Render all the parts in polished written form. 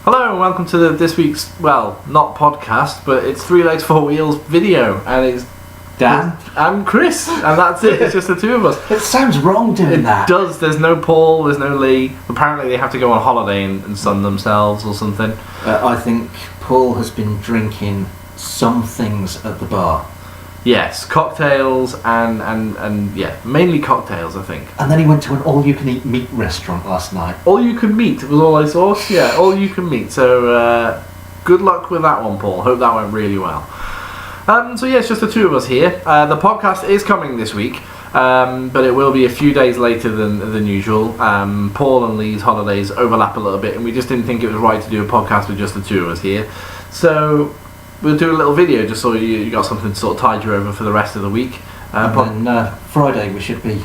Hello and welcome to this week's, well, not podcast, but it's 3Legs4Wheels video, and it's Dan and Chris, and that's it. It's just the two of us. It sounds wrong doing that. It does. There's no Paul, there's no Lee. Apparently they have to go on holiday and sun themselves or something. I think Paul has been drinking some things at the bar. Yes, cocktails and yeah, mainly cocktails, I think. And then he went to an all-you-can-eat meat restaurant last night. All you can meet was all I saw. Yeah, all you can meet. So good luck with that one, Paul. Hope that went really well. So yeah, it's just the two of us here. The podcast is coming this week, but it will be a few days later than usual. Paul and Lee's holidays overlap a little bit, and we just didn't think it was right to do a podcast with just the two of us here. So we'll do a little video just so you got something to sort of tide you over for the rest of the week. And then Friday we should be...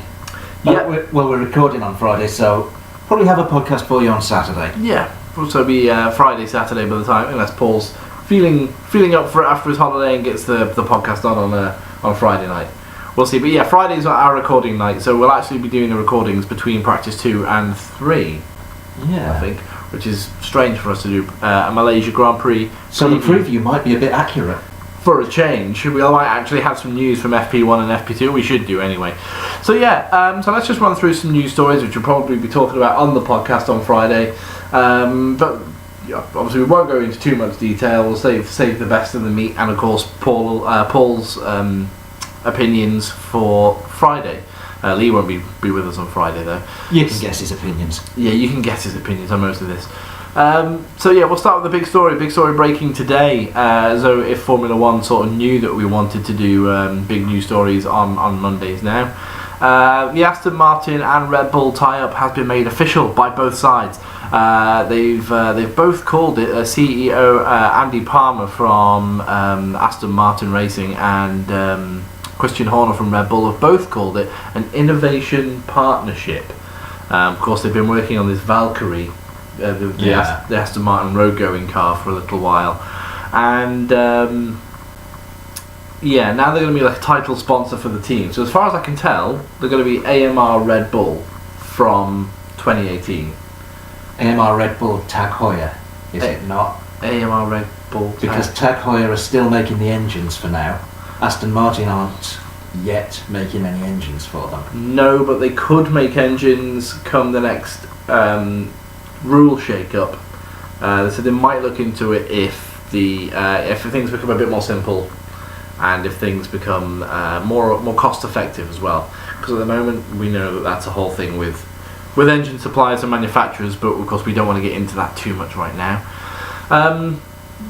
Yeah. We're recording on Friday, so probably have a podcast for you on Saturday. Yeah, so it'll be Friday, Saturday by the time, unless Paul's feeling up for it after his holiday and gets the podcast on Friday night. We'll see. But yeah, Friday's our recording night, so we'll actually be doing the recordings between practice 2 and 3. Yeah. I think, which is strange for us to do a Malaysia Grand Prix. So the preview might be a bit accurate. For a change, we might actually have some news from FP1 and FP2. We should do anyway. So yeah, so let's just run through some news stories, which we'll probably be talking about on the podcast on Friday. But yeah, obviously we won't go into too much detail. We'll save the best of the meat, and of course Paul's opinions for Friday. Lee won't be with us on Friday though. You can guess his opinions. Yeah, you can guess his opinions on most of this. So yeah, we'll start with the big story. Big story breaking today. As though if Formula One sort of knew that we wanted to do big news stories on Mondays now. The Aston Martin and Red Bull tie-up has been made official by both sides. They've both called it. CEO Andy Palmer from Aston Martin Racing and Christian Horner from Red Bull have both called it an innovation partnership. Of course, they've been working on this Valkyrie, the Aston Martin road-going car, for a little while, and yeah, now they're going to be like a title sponsor for the team. So as far as I can tell, they're going to be AMR Red Bull from 2018. AMR Red Bull Tag Heuer, is it not? AMR Red Bull. Because Tag Heuer are still making the engines for now. Aston Martin aren't yet making any engines for them. No, but they could make engines come the next rule shake-up. So they might look into it if things become a bit more simple, and if things become more cost-effective as well. Because at the moment we know that that's a whole thing with engine suppliers and manufacturers, but of course we don't want to get into that too much right now.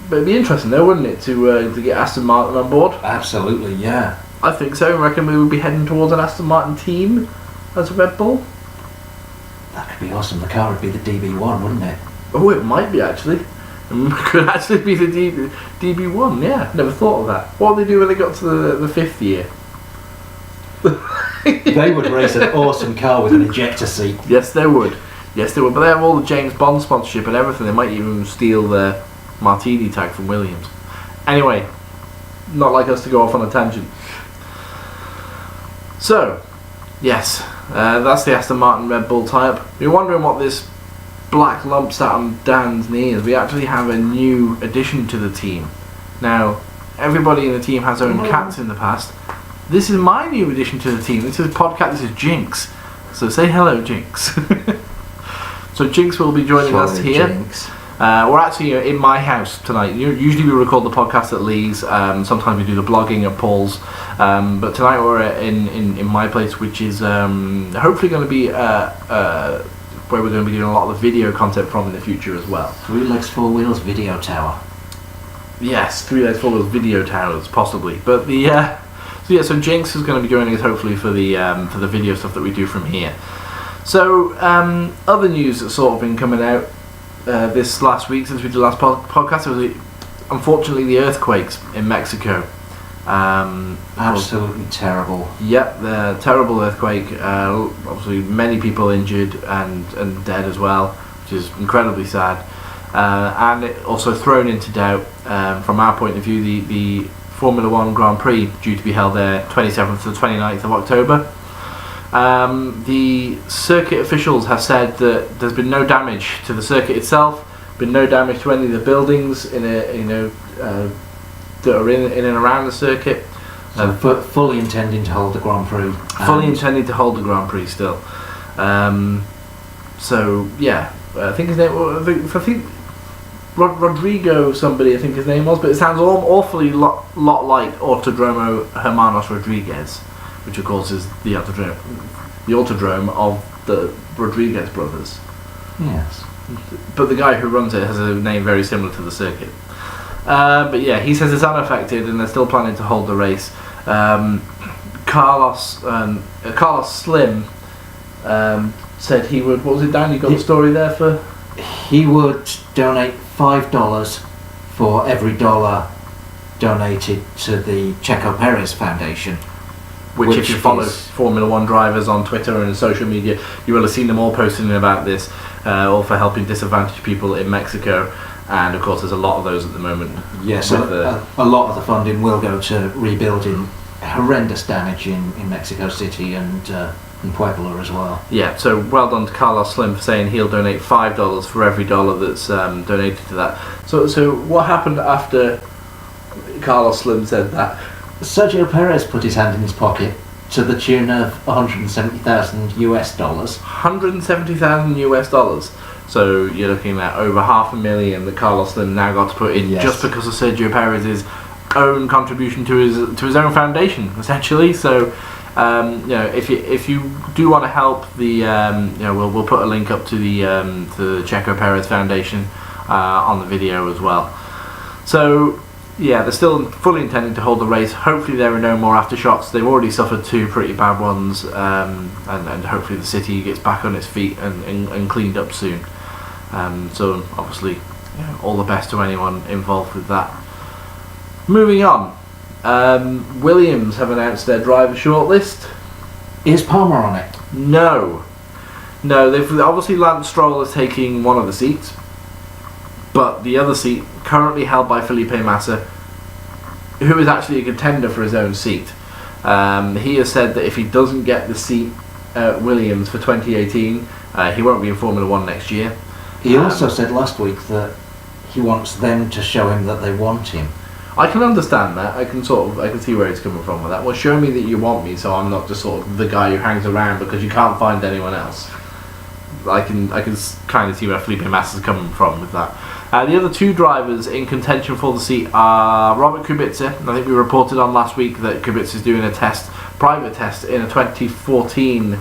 But it'd be interesting though, wouldn't it, to get Aston Martin on board? Absolutely, yeah. I think so. I reckon we would be heading towards an Aston Martin team as a Red Bull. That could be awesome. The car would be the DB1, wouldn't it? Oh, it might be actually. It could actually be the DB1, yeah. Never thought of that. What would they do when they got to the 5th year? They would race an awesome car with an ejector seat. Yes, they would. Yes, they would. But they have all the James Bond sponsorship and everything. They might even steal the Martini tag from Williams. Anyway, not like us to go off on a tangent. So, yes, that's the Aston Martin Red Bull tie-up. You're wondering what this black lump sat on Dan's knee is. We actually have a new addition to the team. Now, everybody in the team has owned cats in the past. This is my new addition to the team. This is podcast. This is Jinx. So say hello, Jinx. So Jinx will be joining us here. Jinx. We're actually in my house tonight. Usually we record the podcast at Lee's. Sometimes we do the blogging at Paul's. But tonight we're in my place, which is hopefully going to be where we're going to be doing a lot of the video content from in the future as well. 3Legs4Wheels video tower. Yes, 3Legs4Wheels video towers, possibly. But so Jinx is going to be joining us hopefully for the video stuff that we do from here. So other news that's sort of been coming out this last week since we did the last podcast was unfortunately the earthquakes in Mexico. Absolutely terrible. Yep, the terrible earthquake. Obviously, many people injured and dead as well, which is incredibly sad. And it also thrown into doubt, from our point of view, the Formula One Grand Prix due to be held there 27th to the 29th of October. The circuit officials have said that there's been no damage to the circuit itself, Been no damage to any of the buildings that are in and around the circuit. Fully intending to hold the Grand Prix. Fully intending to hold the Grand Prix still. So yeah, I think his name. I think Rodrigo somebody. I think his name was, but it sounds awfully lot like Autodromo Hermanos Rodriguez, which of course is the autodrome of the Rodriguez brothers. Yes. But the guy who runs it has a name very similar to the circuit. But yeah, he says it's unaffected and they're still planning to hold the race. Carlos Slim said he would. What was it, Dan? You got the story there for? He would donate $5 for every dollar donated to the Checo Perez Foundation. Which if you follow Formula One drivers on Twitter and social media, you will have seen them all posting about this, all for helping disadvantaged people in Mexico. And of course, there's a lot of those at the moment. Yes, a lot of the funding will go to rebuilding horrendous damage in Mexico City and Puebla as well. Yeah, so well done to Carlos Slim for saying he'll donate $5 for every dollar that's donated to that. So what happened after Carlos Slim said that? Sergio Perez put his hand in his pocket to the tune of $170,000 US. $170,000 US. So you're looking at over $500,000 that Carlos Slim now got to put in, just because of Sergio Perez's own contribution to his own foundation, essentially. So if you do want to help the we'll put a link up to the Checo Perez Foundation on the video as well. So yeah, they're still fully intending to hold the race. Hopefully there are no more aftershocks. They've already suffered 2 pretty bad ones, and hopefully the city gets back on its feet and cleaned up soon. So obviously, all the best to anyone involved with that. Moving on, Williams have announced their driver shortlist. Is Palmer on it? No. They've obviously Lance Stroll is taking one of the seats, but the other seat currently held by Felipe Massa, who is actually a contender for his own seat. He has said that if he doesn't get the seat at Williams for 2018, he won't be in Formula One next year. He also said last week that he wants them to show him that they want him. I can understand that. I can see where he's coming from with that. Well, show me that you want me, so I'm not just sort of the guy who hangs around because you can't find anyone else. I can kind of see where Felipe Massa's coming from with that. The other 2 drivers in contention for the seat are Robert Kubica. I think we reported on last week that Kubica is doing a private test in a 2014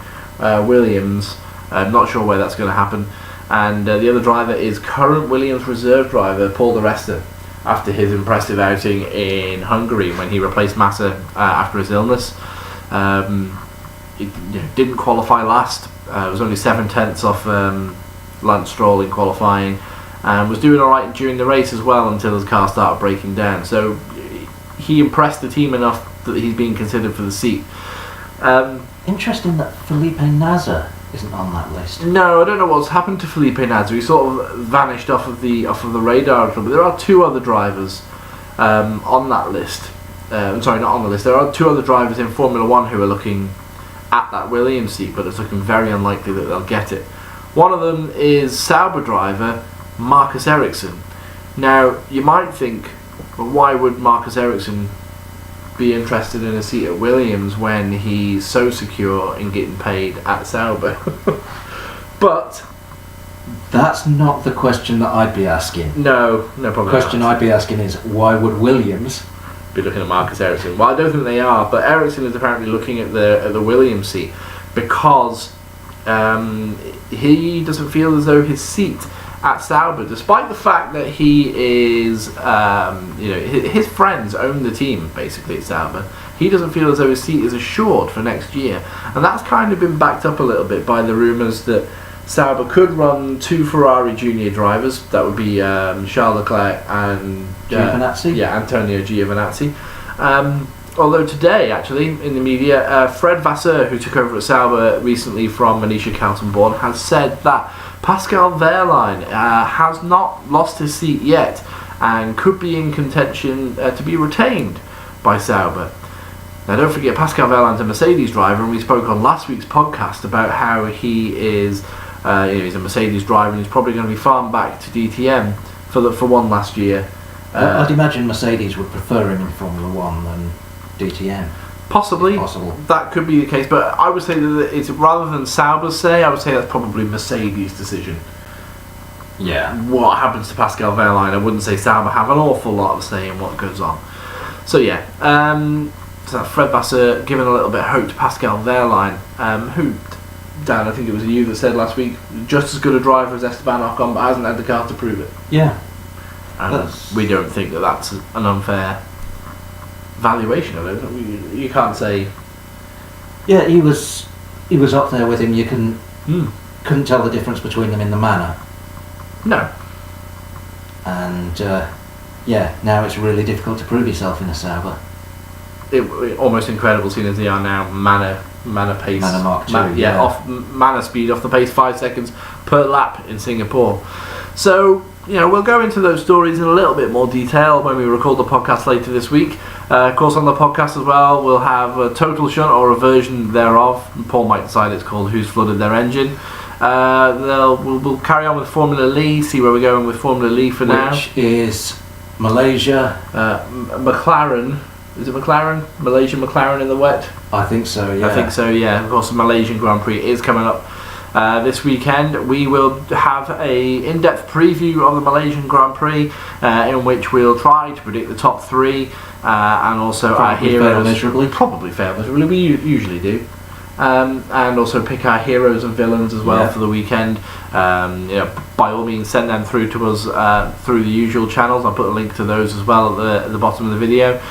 Williams. I'm not sure where that's going to happen. And the other driver is current Williams reserve driver Paul Di Resta, after his impressive outing in Hungary when he replaced Massa after his illness. He didn't qualify last. It was only 7/10 off Lance Stroll in qualifying, and was doing alright during the race as well until his car started breaking down. So he impressed the team enough that he's being considered for the seat. Interesting that Felipe Nasr isn't on that list. No, I don't know what's happened to Felipe Nasr. He sort of vanished off of the radar. But there are 2 other drivers on that list. Sorry, not on the list. There are 2 other drivers in Formula One who are looking at that Williams seat, but it's looking very unlikely that they'll get it. One of them is Sauber driver Marcus Ericsson. Now, you might think, well, why would Marcus Ericsson be interested in a seat at Williams when he's so secure in getting paid at Sauber? But that's not the question that I'd be asking. No problem. The question I'd be asking is, why would Williams be looking at Marcus Ericsson? Well, I don't think they are, but Ericsson is apparently looking at the Williams seat because he doesn't feel as though his seat at Sauber, despite the fact that he is, his friends own the team basically at Sauber, he doesn't feel as though his seat is assured for next year, and that's kind of been backed up a little bit by the rumours that Sauber could run 2 Ferrari junior drivers. That would be Charles Leclerc and Antonio Giovinazzi. Although today, actually, in the media, Fred Vasseur, who took over at Sauber recently from Manisha Kaltenborn, has said that Pascal Wehrlein has not lost his seat yet and could be in contention to be retained by Sauber. Now, don't forget, Pascal Wehrlein's a Mercedes driver, and we spoke on last week's podcast about how he is He's a Mercedes driver, and he's probably going to be farmed back to DTM for one last year. I'd imagine Mercedes would prefer him in Formula 1 than DTM. Possibly. Possible. That could be the case, but I would say that it's rather than Sauber's say, I would say that's probably Mercedes' decision. Yeah. What happens to Pascal Wehrlein? I wouldn't say Sauber have an awful lot of say in what goes on. So yeah, so Fred Vasseur giving a little bit of hope to Pascal Wehrlein, who, Dan, I think it was you that said last week, just as good a driver as Esteban Ocon, but hasn't had the car to prove it. Yeah. And we don't think that that's an unfair valuation of it. You can't say. Yeah, he was up there with him. You couldn't tell the difference between them in the manner. No. And now it's really difficult to prove yourself in a Sauber. It almost incredible, seeing as they are now manner pace. Manner Mark II, off manner speed off the pace, 5 seconds per lap in Singapore. So we'll go into those stories in a little bit more detail when we record the podcast later this week. Of course, on the podcast as well, we'll have a total shunt or a version thereof. Paul might decide it's called "Who's Flooded Their Engine." We'll carry on with Formula Lee, see where we're going with Formula Lee for now. Which is Malaysia. McLaren. Is it McLaren? Malaysia McLaren in the wet? I think so, yeah. I think so, yeah. Of course, the Malaysian Grand Prix is coming up this weekend. We will have a in-depth preview of the Malaysian Grand Prix in which we'll try to predict the top 3 and also our heroes. Probably fail miserably. We usually do. And also pick our heroes and villains as well for the weekend. By all means, send them through to us through the usual channels. I'll put a link to those as well at the bottom of the video.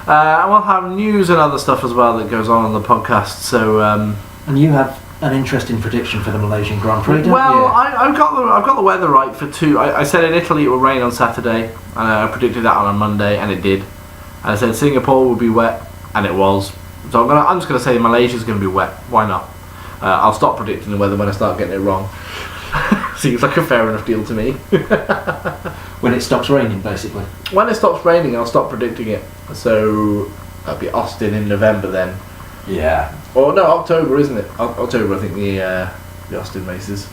And we'll have news and other stuff as well that goes on the podcast. So, and you have an interesting prediction for the Malaysian Grand Prix, don't you? I've got the weather right for 2. I said in Italy it would rain on Saturday, and I predicted that on a Monday, and it did. And I said Singapore would be wet, and it was. So I'm just going to say Malaysia's going to be wet. Why not? I'll stop predicting the weather when I start getting it wrong. Seems like a fair enough deal to me. When it stops raining, basically. When it stops raining, I'll stop predicting it. So that'll be Austin in November then. Yeah. Or no, October, isn't it? October, I think the Austin races.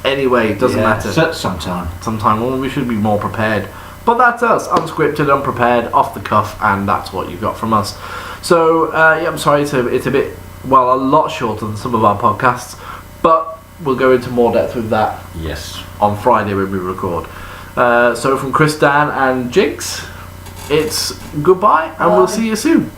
Anyway, it doesn't matter. Sometime. Well, we should be more prepared. But that's us, unscripted, unprepared, off the cuff, and that's what you've got from us. So, I'm sorry, it's a lot shorter than some of our podcasts, but we'll go into more depth with that on Friday when we record. So from Chris, Dan, and Jinx, it's goodbye, and we'll see you soon.